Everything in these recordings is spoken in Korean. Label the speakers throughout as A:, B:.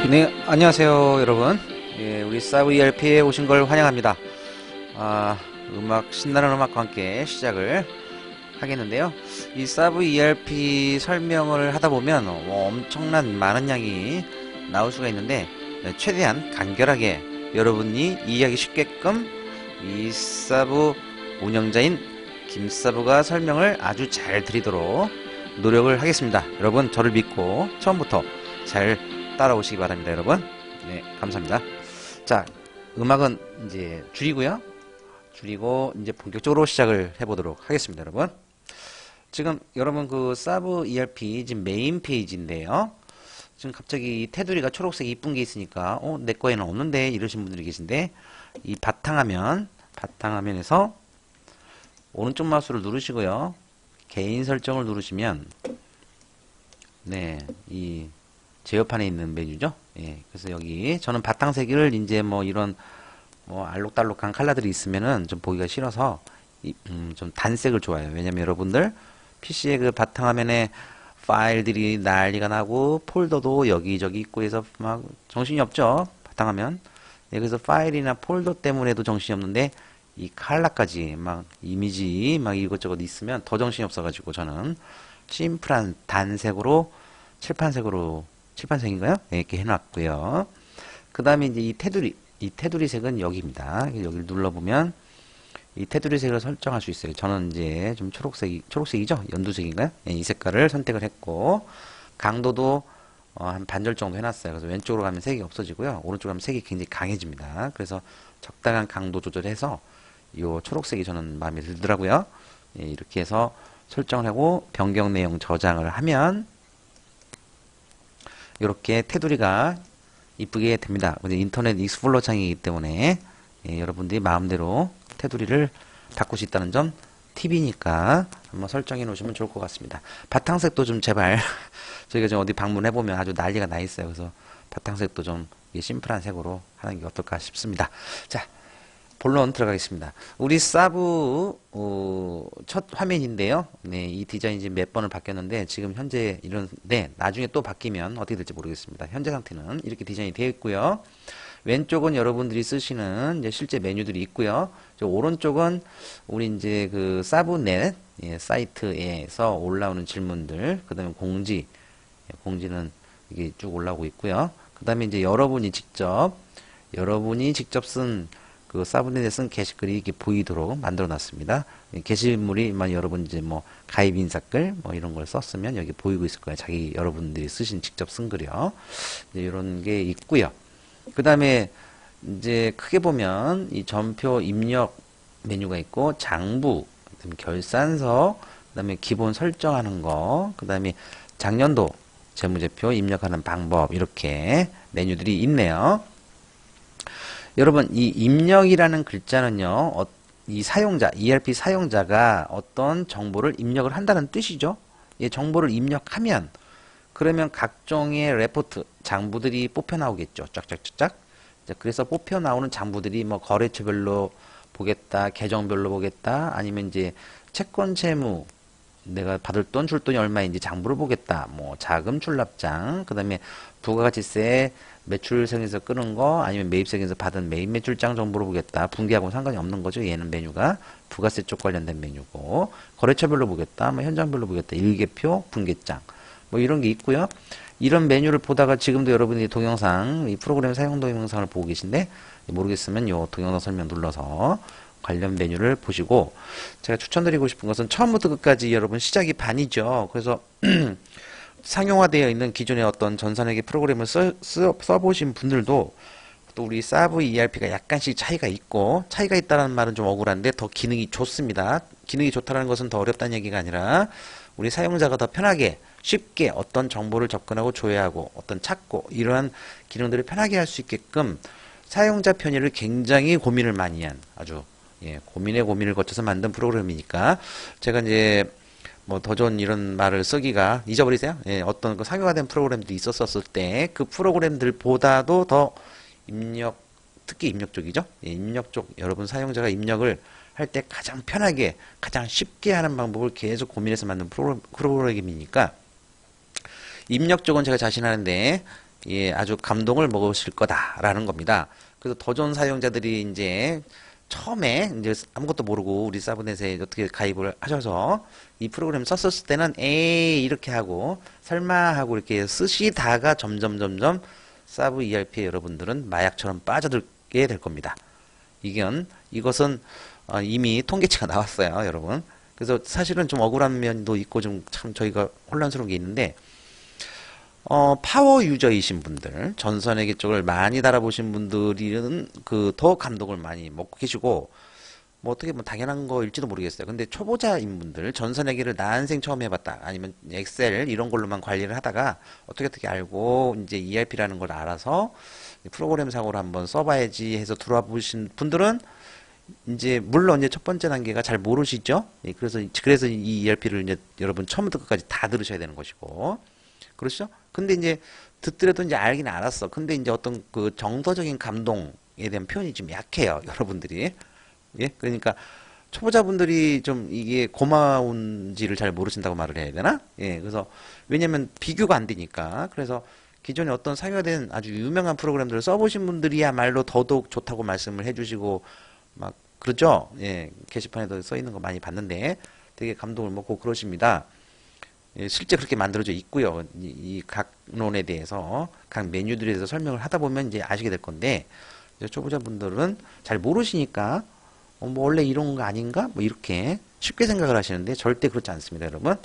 A: 네, 안녕하세요, 여러분. 예, 우리 사브 ERP에 오신 걸 환영합니다. 신나는 음악과 함께 시작을 하겠는데요. 이 사브 ERP 설명을 하다 보면 엄청난 많은 양이 나올 수가 있는데, 최대한 간결하게 여러분이 이해하기 쉽게끔 이 사브 운영자인 김사부가 설명을 아주 잘 드리도록 노력을 하겠습니다. 여러분, 저를 믿고 처음부터 잘 따라오시기 바랍니다, 여러분. 네, 감사합니다. 자, 음악은 이제 줄이고요. 줄이고 이제 본격적으로 시작을 해보도록 하겠습니다, 여러분. 지금 여러분 그 사브 ERP 지금 메인 페이지인데요. 지금 갑자기 이 테두리가 초록색 이쁜 게 있으니까 내 거에는 없는데 이러신 분들이 계신데, 이 바탕화면에서 오른쪽 마우스를 누르시고요. 개인 설정을 누르시면 이 제어판에 있는 메뉴죠. 예, 그래서 여기 저는 바탕색을 이제 이런 알록달록한 컬러들이 있으면은 좀 보기가 싫어서 좀 단색을 좋아해요. 왜냐면 여러분들 PC의 그 바탕화면에 파일들이 난리가 나고 폴더도 여기저기 있고 해서 막 정신이 없죠. 바탕화면. 예, 그래서 파일이나 폴더 때문에도 정신이 없는데 이 컬러까지 막 이미지 막 이것저것 있으면 더 정신이 없어가지고 저는 심플한 단색으로 칠판색인가요? 네, 이렇게 해놨고요. 그 다음에 이제 이 테두리 색은 여기입니다. 여기를 눌러보면 이 테두리 색을 설정할 수 있어요. 저는 이제 좀 초록색이죠? 연두색인가요? 네, 이 색깔을 선택을 했고, 강도도 한 반절 정도 해놨어요. 그래서 왼쪽으로 가면 색이 없어지고요. 오른쪽으로 가면 색이 굉장히 강해집니다. 그래서 적당한 강도 조절해서 이 초록색이 저는 마음에 들더라고요. 예, 이렇게 해서 설정을 하고 변경 내용 저장을 하면 이렇게 테두리가 이쁘게 됩니다. 인터넷 익스플로러 창이기 때문에 여러분들이 마음대로 테두리를 바꿀 수 있다는 점 팁이니까 한번 설정해 놓으시면 좋을 것 같습니다. 바탕색도 좀 제발 저희가 좀 어디 방문해 보면 아주 난리가 나 있어요. 그래서 바탕색도 좀 심플한 색으로 하는 게 어떨까 싶습니다. 자, 본론 들어가겠습니다. 우리 사브 첫 화면인데요. 네, 이 디자인이 지금 몇 번을 바뀌었는데 지금 현재 이런데 나중에 또 바뀌면 어떻게 될지 모르겠습니다. 현재 상태는 이렇게 디자인이 되어 있고요. 왼쪽은 여러분들이 쓰시는 이제 실제 메뉴들이 있고요. 저 오른쪽은 우리 이제 그 사브넷 사이트에서 올라오는 질문들, 그다음에 공지는 이게 쭉 올라오고 있고요. 그다음에 이제 여러분이 직접 쓴 그 사브넷에 쓴 게시글이 이렇게 보이도록 만들어 놨습니다. 게시물이 여러분 이제 가입 인사글 이런 걸 썼으면 여기 보이고 있을 거예요. 여러분들이 직접 쓴 글이요. 이런 게 있고요. 그 다음에 이제 크게 보면 이 전표 입력 메뉴가 있고 장부, 그다음에 결산서, 그다음에 기본 설정하는 거, 그다음에 작년도 재무제표 입력하는 방법, 이렇게 메뉴들이 있네요. 여러분, 이 입력이라는 글자는요, 이 ERP 사용자가 어떤 정보를 입력을 한다는 뜻이죠. 이 정보를 입력하면, 그러면 각종의 레포트, 장부들이 뽑혀 나오겠죠. 쫙쫙쫙쫙. 그래서 뽑혀 나오는 장부들이 거래처별로 보겠다, 계정별로 보겠다, 아니면 이제 채권 채무, 내가 받을 돈, 줄 돈이 얼마인지 장부를 보겠다. 자금 출납장, 그 다음에 부가가치세 매출세에서 끄는 거, 아니면 매입세에서 받은 매입 매출장 정보를 보겠다. 분기하고는 상관이 없는 거죠. 얘는 메뉴가 부가세 쪽 관련된 메뉴고, 거래처별로 보겠다, 현장별로 보겠다. 일개표, 분기장, 이런 게 있고요. 이런 메뉴를 보다가 지금도 여러분이 동영상, 이 프로그램 사용 동영상을 보고 계신데 모르겠으면 요 동영상 설명 눌러서 관련 메뉴를 보시고, 제가 추천드리고 싶은 것은 처음부터 끝까지 여러분 시작이 반이죠. 그래서 상용화되어 있는 기존의 어떤 전산회계 프로그램을 써보신 분들도 또 우리 사브 ERP가 약간씩 차이가 있다는 말은 좀 억울한데 더 기능이 좋습니다. 기능이 좋다는 것은 더 어렵다는 얘기가 아니라 우리 사용자가 더 편하게 쉽게 어떤 정보를 접근하고 조회하고 어떤 찾고 이러한 기능들을 편하게 할 수 있게끔 사용자 편의를 굉장히 고민을 많이 한 아주 고민을 거쳐서 만든 프로그램이니까 제가 이제 더 좋은 이런 말을 쓰기가 잊어버리세요. 어떤 그 상용화된 프로그램들이 있었을 때 그 프로그램들보다도 더 특히 입력 쪽이죠. 입력 쪽 여러분 사용자가 입력을 할 때 가장 편하게 가장 쉽게 하는 방법을 계속 고민해서 만든 프로그램이니까 입력 쪽은 제가 자신하는데 예, 아주 감동을 먹으실 거다라는 겁니다. 그래서 더 좋은 사용자들이 이제 처음에 이제 아무것도 모르고 우리 사브넷에 어떻게 가입을 하셔서 이 프로그램 썼을 때는 에이 이렇게 하고 설마 하고 이렇게 쓰시다가 점점 사브 ERP에 여러분들은 마약처럼 빠져들게 될 겁니다. 이것은 이미 통계치가 나왔어요, 여러분. 그래서 사실은 좀 억울한 면도 있고 좀 참 저희가 혼란스러운 게 있는데 파워 유저이신 분들, 전선회계 쪽을 많이 달아보신 분들은 그 더 감동을 많이 먹고 계시고 뭐 어떻게 뭐 당연한 거일지도 모르겠어요. 근데 초보자인 분들, 전선회계를 난생 처음 해봤다, 아니면 엑셀 이런 걸로만 관리를 하다가 어떻게 알고 이제 ERP라는 걸 알아서 프로그램 상으로 한번 써봐야지 해서 들어와 보신 분들은 이제 물론 이제 첫 번째 단계가 잘 모르시죠. 예, 그래서 이 ERP를 이제 여러분 처음부터 끝까지 다 들으셔야 되는 것이고, 그렇죠? 근데 이제 듣더라도 이제 알긴 알았어. 근데 이제 어떤 그 정서적인 감동에 대한 표현이 좀 약해요, 여러분들이. 예, 그러니까 초보자분들이 좀 이게 고마운지를 잘 모르신다고 말을 해야 되나? 예, 그래서 왜냐면 비교가 안 되니까. 그래서 기존에 어떤 사용된 아주 유명한 프로그램들을 써보신 분들이야말로 더더욱 좋다고 말씀을 해주시고 막 그러죠. 예, 게시판에도 써 있는 거 많이 봤는데 되게 감동을 먹고 그러십니다. 예, 실제 그렇게 만들어져 있고요. 이 각 론에 대해서 각 메뉴들에 대해서 설명을 하다 보면 이제 아시게 될 건데, 이제 초보자분들은 잘 모르시니까 뭐 원래 이런 거 아닌가? 뭐 이렇게 쉽게 생각을 하시는데 절대 그렇지 않습니다, 여러분.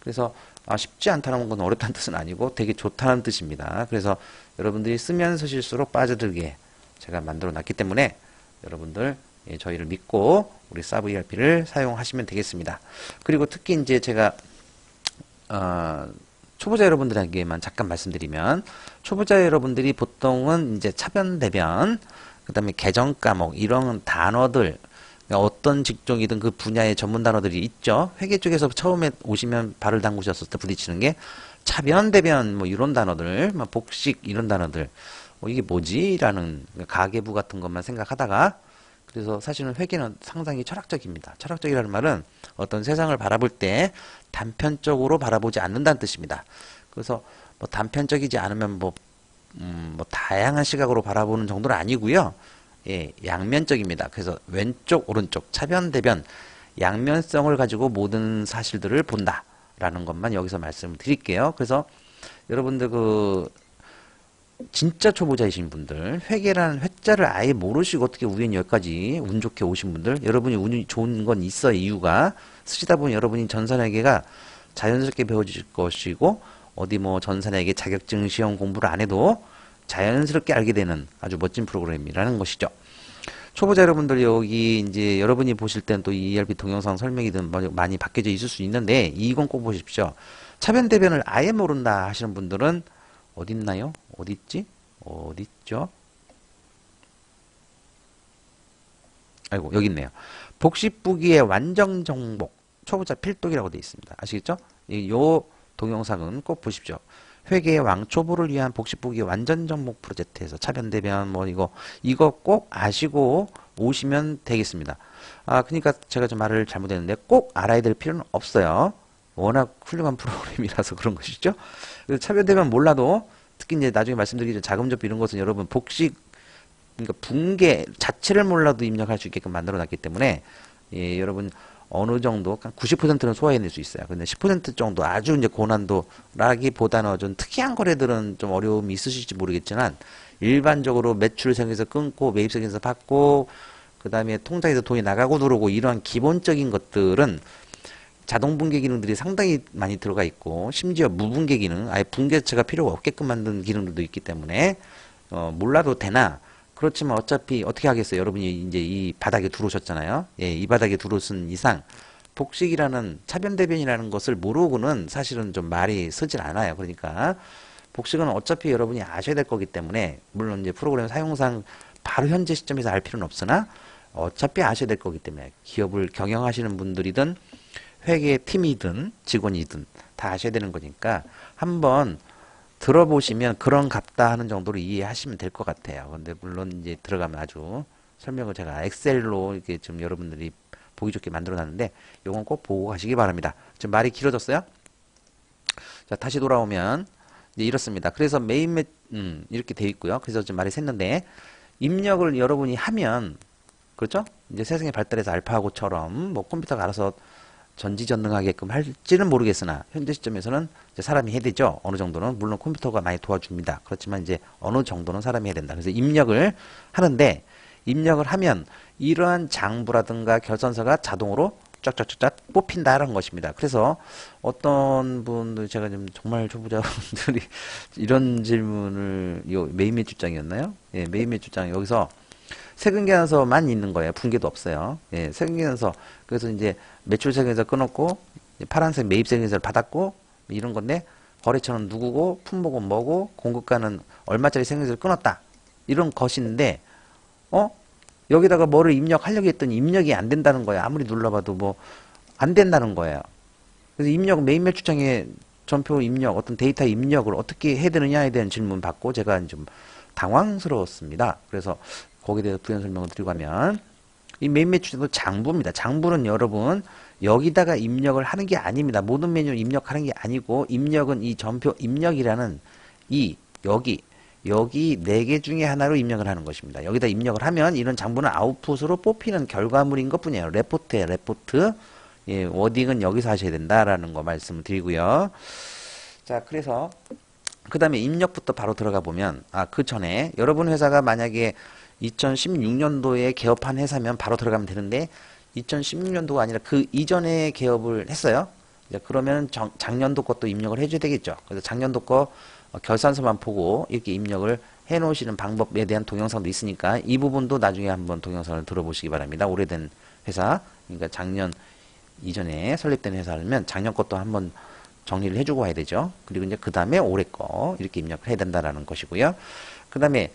A: 그래서 쉽지 않다는 건 어렵다는 뜻은 아니고 되게 좋다는 뜻입니다. 그래서 여러분들이 쓰면 쓰실수록 빠져들게 제가 만들어 놨기 때문에 여러분들 저희를 믿고 우리 사브 ERP를 사용하시면 되겠습니다. 그리고 특히 이제 제가 초보자 여러분들에게만 잠깐 말씀드리면, 초보자 여러분들이 보통은 이제 차변, 대변, 그 다음에 계정 과목, 이런 단어들, 그러니까 어떤 직종이든 그 분야의 전문 단어들이 있죠. 회계 쪽에서 처음에 오시면 발을 담그셨을 때 부딪히는 게 차변, 대변, 뭐 이런 단어들, 뭐 복식, 이런 단어들, 이게 뭐지? 라는 가계부 같은 것만 생각하다가, 그래서 사실은 회계는 상당히 철학적입니다. 철학적이라는 말은 어떤 세상을 바라볼 때 단편적으로 바라보지 않는다는 뜻입니다. 그래서 뭐 단편적이지 않으면 뭐 다양한 시각으로 바라보는 정도는 아니고요. 예, 양면적입니다. 그래서 왼쪽, 오른쪽, 차변, 대변, 양면성을 가지고 모든 사실들을 본다라는 것만 여기서 말씀을 드릴게요. 그래서 여러분들 진짜 초보자이신 분들, 회계라는 회자를 아예 모르시고 어떻게 우연히 여기까지 운 좋게 오신 분들, 여러분이 운이 좋은 건 있어요. 이유가 쓰시다 보면 여러분이 전산회계가 자연스럽게 배워질 것이고, 어디 뭐 전산회계 자격증 시험 공부를 안 해도 자연스럽게 알게 되는 아주 멋진 프로그램이라는 것이죠. 초보자 여러분들, 여기 이제 여러분이 보실 땐 또 ERP 동영상 설명이든 많이 바뀌어져 있을 수 있는데 이건 꼭 보십시오. 차변 대변을 아예 모른다 하시는 분들은 어디 있나요? 어디 있지? 어디 있죠? 아이고, 여기 있네요. 복식부기의 완전 정복, 초보자 필독이라고 되어 있습니다. 아시겠죠? 요 동영상은 꼭 보십시오. 회계의 왕초보를 위한 복식부기 완전 정복 프로젝트에서 차변 대변 뭐 이거 꼭 아시고 오시면 되겠습니다. 그러니까 제가 좀 말을 잘못했는데 꼭 알아야 될 필요는 없어요. 워낙 훌륭한 프로그램이라서 그런 것이죠. 그래서 차변 대변 몰라도, 특히 이제 나중에 말씀드리죠. 자금접비 이런 것은 여러분 복식, 그러니까 붕괴 자체를 몰라도 입력할 수 있게끔 만들어 놨기 때문에, 예, 여러분 어느 정도 90%는 소화해낼 수 있어요. 근데 10% 정도 아주 이제 고난도라기보다는 좀 특이한 거래들은 좀 어려움이 있으실지 모르겠지만, 일반적으로 매출성에서 끊고 매입성에서 받고 그 다음에 통장에서 돈이 나가고 들어오고 이러한 기본적인 것들은 자동 붕괴 기능들이 상당히 많이 들어가 있고, 심지어 무붕괴 기능, 아예 붕괴 자체가 필요가 없게끔 만든 기능들도 있기 때문에 몰라도 되나. 그렇지만 어차피 어떻게 하겠어요? 여러분이 이제 이 바닥에 들어오셨잖아요. 예, 이 바닥에 들어오신 이상 복식이라는 차변대변이라는 것을 모르고는 사실은 좀 말이 서질 않아요. 그러니까 복식은 어차피 여러분이 아셔야 될 거기 때문에, 물론 이제 프로그램 사용상 바로 현재 시점에서 알 필요는 없으나 어차피 아셔야 될 거기 때문에, 기업을 경영하시는 분들이든 회계 팀이든 직원이든 다 아셔야 되는 거니까 한번 들어보시면 그런 갑다 하는 정도로 이해하시면 될 것 같아요. 근데 물론 이제 들어가면 아주 설명을 제가 엑셀로 이렇게 좀 여러분들이 보기 좋게 만들어 놨는데 요건 꼭 보고 가시기 바랍니다. 지금 말이 길어졌어요? 자, 다시 돌아오면 이제 이렇습니다. 그래서 이렇게 돼 있고요. 그래서 좀 말이 샜는데, 입력을 여러분이 하면, 그렇죠? 이제 세상이 발달해서 알파고처럼 뭐 컴퓨터가 알아서 전지전능하게끔 할지는 모르겠으나, 현재 시점에서는 이제 사람이 해야 되죠. 어느 정도는. 물론 컴퓨터가 많이 도와줍니다. 그렇지만 이제 어느 정도는 사람이 해야 된다. 그래서 입력을 하는데, 입력을 하면 이러한 장부라든가 결선서가 자동으로 쫙쫙쫙 뽑힌다라는 것입니다. 그래서 어떤 분들, 제가 좀 정말 초보자분들이 이런 질문을, 매일 매출장이었나요? 예, 매일 매출장 여기서 세금계산서만 있는 거예요. 분계도 없어요. 예, 세금계산서. 그래서 이제 매출 세금계산서 끊었고, 파란색 매입 세금계산서를 받았고, 이런 건데, 거래처는 누구고, 품목은 뭐고, 공급가는 얼마짜리 세금계산서를 끊었다. 이런 것인데, 여기다가 뭐를 입력하려고 했더니 입력이 안 된다는 거예요. 아무리 눌러봐도 뭐, 안 된다는 거예요. 그래서 입력, 메인 매출장에 전표 입력, 어떤 데이터 입력을 어떻게 해야 되느냐에 대한 질문 받고 제가 좀 당황스러웠습니다. 그래서 거기에 대해서 부연 설명을 드리고 하면, 이 메인 매출장도 장부입니다. 장부는 여러분, 여기다가 입력을 하는 게 아닙니다. 모든 메뉴를 입력하는 게 아니고, 입력은 이 전표 입력이라는 여기 4개 중에 하나로 입력을 하는 것입니다. 여기다 입력을 하면 이런 장부는 아웃풋으로 뽑히는 결과물인 것 뿐이에요. 레포트에 레포트. 예, 워딩은 여기서 하셔야 된다라는 거 말씀을 드리고요. 자, 그래서 그 다음에 입력부터 바로 들어가 보면, 그 전에 여러분 회사가 만약에 2016년도에 개업한 회사면 바로 들어가면 되는데, 2016년도가 아니라 그 이전에 개업을 했어요. 이제 그러면 작년도 것도 입력을 해줘야 되겠죠. 그래서 작년도 거 결산서만 보고 이렇게 입력을 해 놓으시는 방법에 대한 동영상도 있으니까 이 부분도 나중에 한번 동영상을 들어보시기 바랍니다. 오래된 회사, 그러니까 작년 이전에 설립된 회사라면 작년 것도 한번 정리를 해주고 와야 되죠. 그리고 이제 그 다음에 올해 거 이렇게 입력을 해야 된다라는 것이고요. 그 다음에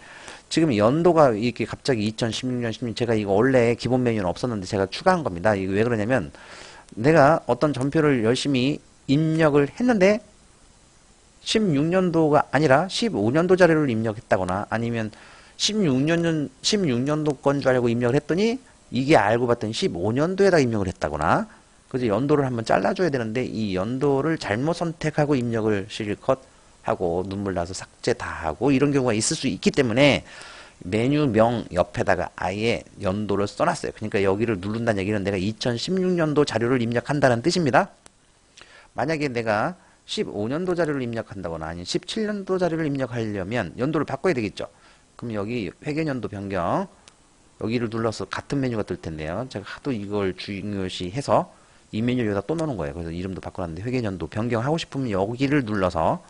A: 지금 연도가 이렇게 갑자기 2016년, 16년, 제가 이거 원래 기본 메뉴는 없었는데 제가 추가한 겁니다. 이거 왜 그러냐면 내가 어떤 전표를 열심히 입력을 했는데 16년도가 아니라 15년도 자료를 입력했다거나 아니면 16년도 건 줄 알고 입력을 했더니 이게 알고 봤더니 15년도에다 입력을 했다거나, 그래서 연도를 한번 잘라줘야 되는데 이 연도를 잘못 선택하고 입력을 실컷 하고 눈물 나서 삭제 다 하고 이런 경우가 있을 수 있기 때문에 메뉴명 옆에다가 아예 연도를 써놨어요. 그러니까 여기를 누른다는 얘기는 내가 2016년도 자료를 입력한다는 뜻입니다. 만약에 내가 15년도 자료를 입력한다거나 아니면 17년도 자료를 입력하려면 연도를 바꿔야 되겠죠. 그럼 여기 회계연도 변경 여기를 눌러서 같은 메뉴가 뜰 텐데요. 제가 하도 이걸 중요시 해서 이 메뉴를 여기다 또 넣는 거예요. 그래서 이름도 바꿔놨는데 회계연도 변경하고 싶으면 여기를 눌러서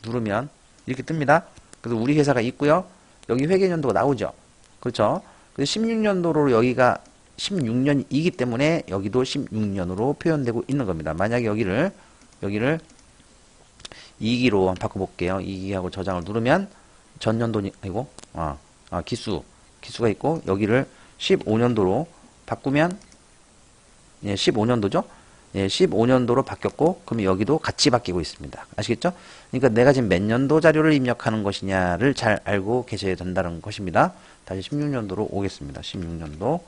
A: 누르면 이렇게 뜹니다. 그래서 우리 회사가 있고요. 여기 회계연도가 나오죠. 그렇죠. 그래서 16년도로 여기가 16년이기 때문에 여기도 16년으로 표현되고 있는 겁니다. 만약에 여기를 2기로 바꿔볼게요. 2기하고 저장을 누르면 전년도니, 아이고, 기수가 있고, 여기를 15년도로 바꾸면, 예, 15년도죠? 예, 15년도로 바뀌었고, 그럼 여기도 같이 바뀌고 있습니다. 아시겠죠? 그러니까 내가 지금 몇 년도 자료를 입력하는 것이냐를 잘 알고 계셔야 된다는 것입니다. 다시 16년도로 오겠습니다. 16년도.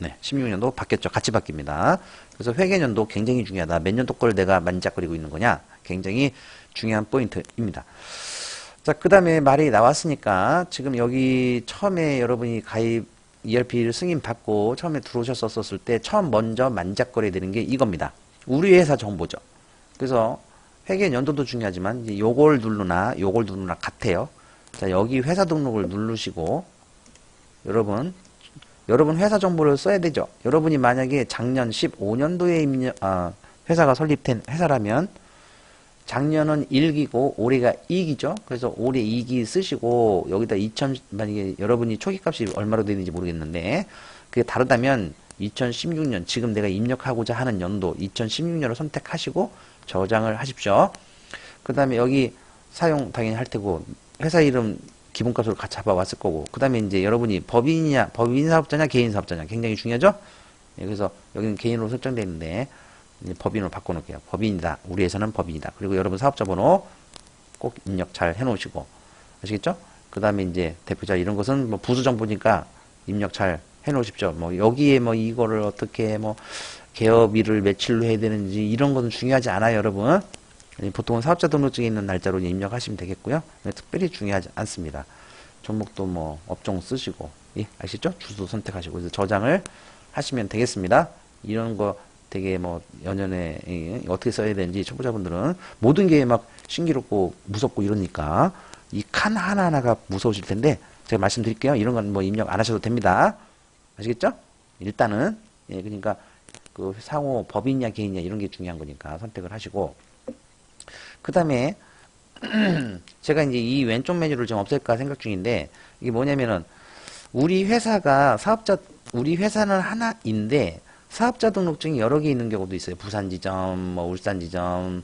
A: 네, 16년도 바뀌었죠. 같이 바뀝니다. 그래서 회계년도 굉장히 중요하다. 몇 년도 걸 내가 만작거리고 있는 거냐? 굉장히 중요한 포인트입니다. 자, 그 다음에 말이 나왔으니까 지금 여기 처음에 여러분이 가입 ERP를 승인 받고 처음에 들어오셨었을 때 처음 먼저 만작거려야 되는 게 이겁니다. 우리 회사 정보죠. 그래서 회계연도도 중요하지만 이제 요걸 누르나 같아요. 자, 여기 회사 등록을 누르시고 여러분 회사 정보를 써야 되죠. 여러분이 만약에 작년 15년도에 회사가 설립된 회사라면 작년은 1기고 올해가 2기죠. 그래서 올해 2기 쓰시고 여기다 만약에 여러분이 초기값이 얼마로 되는지 모르겠는데 그게 다르다면 2016년 지금 내가 입력하고자 하는 연도 2016년을 선택하시고 저장을 하십시오. 그 다음에 여기 사용 당연히 할 테고 회사 이름 기본값으로 같이 잡아왔을 거고 그 다음에 이제 여러분이 법인 사업자냐 개인 사업자냐 굉장히 중요하죠. 예, 그래서 여기는 개인으로 설정되어 있는데 이제 법인으로 바꿔놓을게요. 법인이다. 우리 회사는 법인이다. 그리고 여러분 사업자 번호 꼭 입력 잘 해놓으시고 아시겠죠? 그 다음에 이제 대표자 이런 것은 뭐 부수 정보니까 입력 잘 해놓으십시오. 뭐 여기에 뭐 이거를 어떻게 뭐 개업일을 며칠로 해야 되는지 이런 것은 중요하지 않아요, 여러분. 보통은 사업자 등록증에 있는 날짜로 입력하시면 되겠고요. 특별히 중요하지 않습니다. 종목도 뭐 업종 쓰시고, 예, 아시죠? 주소 선택하시고 그래서 저장을 하시면 되겠습니다. 이런 거 되게 뭐 연연에 어떻게 써야 되는지 초보자분들은 모든 게 막 신기롭고 무섭고 이러니까 이 칸 하나하나가 무서우실 텐데 제가 말씀드릴게요. 이런 건 뭐 입력 안 하셔도 됩니다. 아시겠죠? 일단은 예, 그러니까 그 상호 법인이냐 개인이냐 이런 게 중요한 거니까 선택을 하시고 그 다음에 제가 이제 이 왼쪽 메뉴를 좀 없앨까 생각 중인데 이게 뭐냐면은 우리 회사는 하나인데 사업자 등록증이 여러 개 있는 경우도 있어요. 부산 지점, 뭐 울산 지점,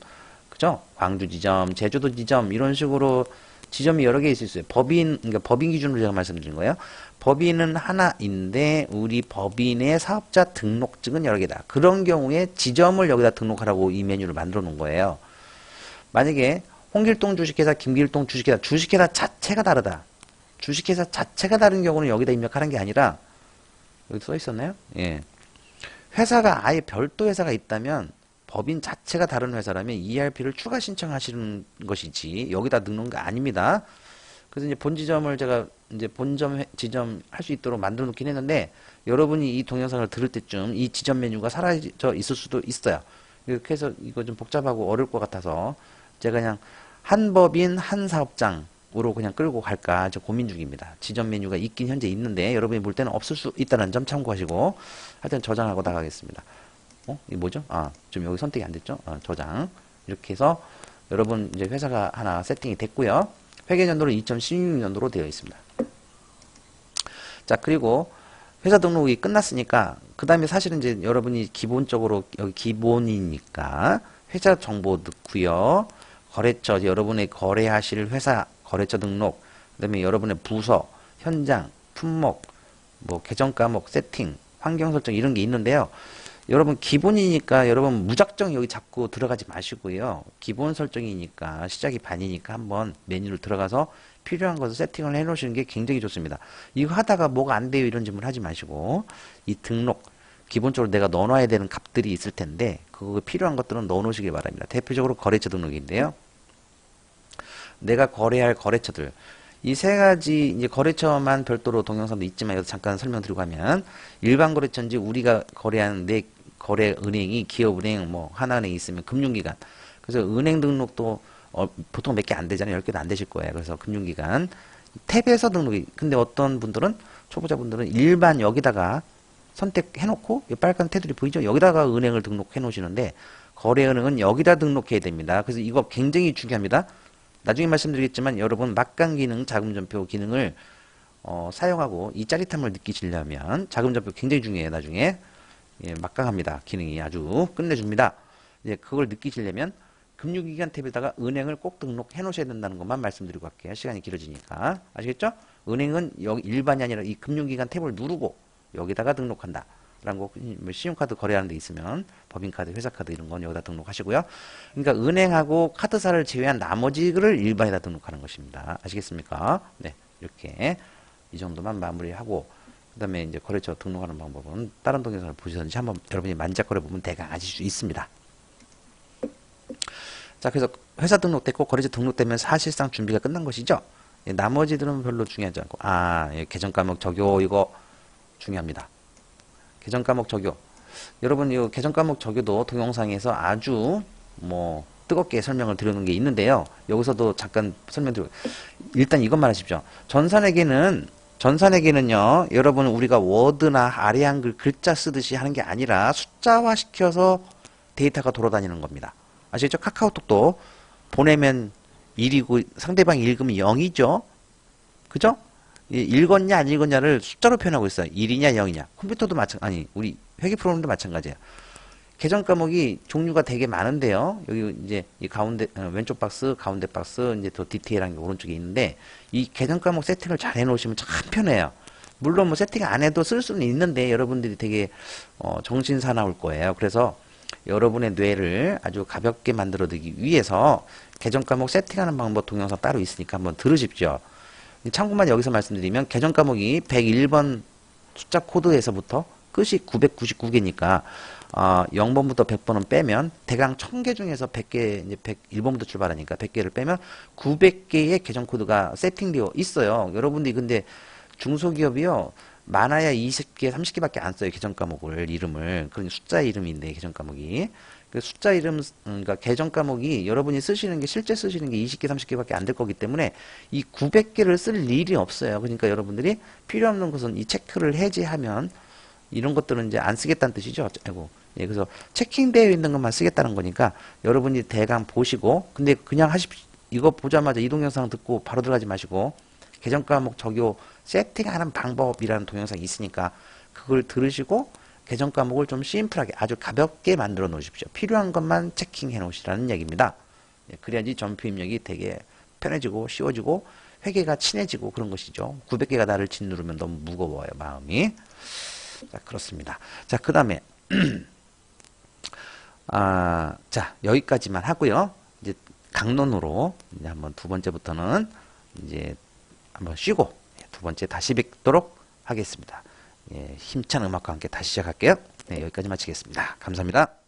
A: 그죠? 광주 지점, 제주도 지점 이런 식으로 지점이 여러 개 있을 수 있어요. 그러니까 법인 기준으로 제가 말씀드린 거예요. 법인은 하나인데 우리 법인의 사업자 등록증은 여러 개다. 그런 경우에 지점을 여기다 등록하라고 이 메뉴를 만들어 놓은 거예요. 만약에 홍길동 주식회사, 김길동 주식회사 자체가 다르다. 주식회사 자체가 다른 경우는 여기다 입력하는 게 아니라 여기 써 있었나요? 예. 회사가 아예 별도 회사가 있다면 법인 자체가 다른 회사라면 ERP를 추가 신청하시는 것이지 여기다 넣는 거 아닙니다. 그래서 이제 본 지점을 제가 이제 본점 지점 할 수 있도록 만들어 놓긴 했는데 여러분이 이 동영상을 들을 때쯤 이 지점 메뉴가 사라져 있을 수도 있어요. 이렇게 해서 이거 좀 복잡하고 어려울 것 같아서 제가 그냥 한 법인 한 사업장으로 그냥 끌고 갈까 저 고민 중입니다. 지점 메뉴가 있긴 현재 있는데 여러분이 볼 때는 없을 수 있다는 점 참고하시고 하여튼 저장하고 나가겠습니다. 이게 뭐죠? 좀 여기 선택이 안 됐죠? 저장. 이렇게 해서 여러분 이제 회사가 하나 세팅이 됐고요. 회계연도는 2016년도로 되어 있습니다. 자, 그리고 회사 등록이 끝났으니까 그 다음에 사실은 이제 여러분이 기본적으로 여기 기본이니까 회사 정보 넣고요. 거래처, 여러분의 거래하실 회사 거래처 등록, 그 다음에 여러분의 부서, 현장, 품목, 뭐 계정 과목, 세팅, 환경 설정 이런 게 있는데요. 여러분 기본이니까 여러분 무작정 여기 자꾸 들어가지 마시고요. 기본 설정이니까 시작이 반이니까 한번 메뉴를 들어가서 필요한 것을 세팅을 해 놓으시는 게 굉장히 좋습니다. 이거 하다가 뭐가 안 돼요 이런 질문 하지 마시고 이 등록 기본적으로 내가 넣어 놔야 되는 값들이 있을 텐데 그거 필요한 것들은 넣어 놓으시기 바랍니다. 대표적으로 거래처 등록인데요. 내가 거래할 거래처들 이 세 가지 이제 거래처만 별도로 동영상도 있지만 여기서 잠깐 설명드리고 하면 일반 거래처인지 우리가 거래하는 내 거래 은행이 기업은행 뭐 하나은행이 있으면 금융기관 그래서 은행 등록도 보통 몇 개 안 되잖아요. 10개도 안 되실 거예요. 그래서 금융기관 탭에서 등록이 근데 어떤 분들은 초보자분들은 일반 여기다가 선택해 놓고 이 빨간 테두리 보이죠? 여기다가 은행을 등록해 놓으시는데 거래은행은 여기다 등록해야 됩니다. 그래서 이거 굉장히 중요합니다. 나중에 말씀드리겠지만 여러분 막강 기능 자금전표 기능을 사용하고 이 짜릿함을 느끼시려면 자금전표 굉장히 중요해요. 나중에 예, 막강합니다. 기능이 아주 끝내줍니다. 이제 그걸 느끼시려면 금융기관 탭에다가 은행을 꼭 등록해 놓으셔야 된다는 것만 말씀드리고 갈게요. 시간이 길어지니까 아시겠죠? 은행은 여기 일반이 아니라 이 금융기관 탭을 누르고 여기다가 등록한다. 라는 거, 신용카드 거래하는 데 있으면 법인카드, 회사카드 이런 건 여기다 등록하시고요. 그러니까 은행하고 카드사를 제외한 나머지를 일반에다 등록하는 것입니다. 아시겠습니까? 네, 이렇게 이 정도만 마무리하고 그 다음에 이제 거래처 등록하는 방법은 다른 동영상을 보시든지 한번 여러분이 만작거려 보면 대강 아실 수 있습니다. 자, 그래서 회사 등록됐고 거래처 등록되면 사실상 준비가 끝난 것이죠. 예, 나머지들은 별로 중요하지 않고 예, 계정 과목 적용 이거 중요합니다. 계정 과목 적용. 여러분, 이 계정 과목 적용도 동영상에서 아주 뭐 뜨겁게 설명을 드리는 게 있는데요. 여기서도 잠깐 설명드리고 일단 이것만 하십시오. 전산회계는요. 여러분 우리가 워드나 아래 한글 글자 쓰듯이 하는 게 아니라 숫자화 시켜서 데이터가 돌아다니는 겁니다. 아시겠죠? 카카오톡도 보내면 1이고 상대방이 읽으면 0이죠. 그죠? 읽었냐 안 읽었냐를 숫자로 표현하고 있어요. 1이냐 0이냐. 컴퓨터도 우리 회계 프로그램도 마찬가지예요. 계정 과목이 종류가 되게 많은데요. 여기 이제 이 가운데 왼쪽 박스, 가운데 박스 이제 더 디테일한 게 오른쪽에 있는데 이 계정 과목 세팅을 잘 해놓으시면 참 편해요. 물론 뭐 세팅 안 해도 쓸 수는 있는데 여러분들이 되게 정신 사나울 거예요. 그래서 여러분의 뇌를 아주 가볍게 만들어드리기 위해서 계정 과목 세팅하는 방법 동영상 따로 있으니까 한번 들으십시오. 참고만 여기서 말씀드리면 계정 과목이 101번 숫자 코드에서부터 끝이 999개니까 0번부터 100번은 빼면 대강 1000개 중에서 100개 이제 1번부터 출발하니까 100개를 빼면 900개의 계정 코드가 세팅되어 있어요. 여러분들이 근데 중소기업이요. 많아야 20개, 30개밖에 안 써요. 계정 과목을 이름을. 그러니 숫자 이름인데 계정 과목이. 그 숫자 이름 그러니까 계정 과목이 여러분이 쓰시는 게 실제 쓰시는 게 20개, 30개밖에 안 될 거기 때문에 이 900개를 쓸 일이 없어요. 그러니까 여러분들이 필요 없는 것은 이 체크를 해제하면 이런 것들은 이제 안 쓰겠다는 뜻이죠. 아이고. 예, 그래서 체킹되어 있는 것만 쓰겠다는 거니까 여러분이 대강 보시고 근데 그냥 하십시오. 이거 보자마자 이 동영상 듣고 바로 들어가지 마시고 계정 과목 적용 세팅하는 방법이라는 동영상이 있으니까 그걸 들으시고 계정 과목을 좀 심플하게 아주 가볍게 만들어 놓으십시오. 필요한 것만 체킹해 놓으시라는 얘기입니다. 예, 그래야지 점표 입력이 되게 편해지고 쉬워지고 회계가 친해지고 그런 것이죠. 900개가 나를 짓누르면 너무 무거워요. 마음이. 자, 그렇습니다. 자, 그 다음에 자, 여기까지만 하고요. 이제 강론으로 이제 한번 두 번째부터는 이제 한번 쉬고 두 번째 다시 뵙도록 하겠습니다. 예, 힘찬 음악과 함께 다시 시작할게요. 네, 여기까지 마치겠습니다. 감사합니다.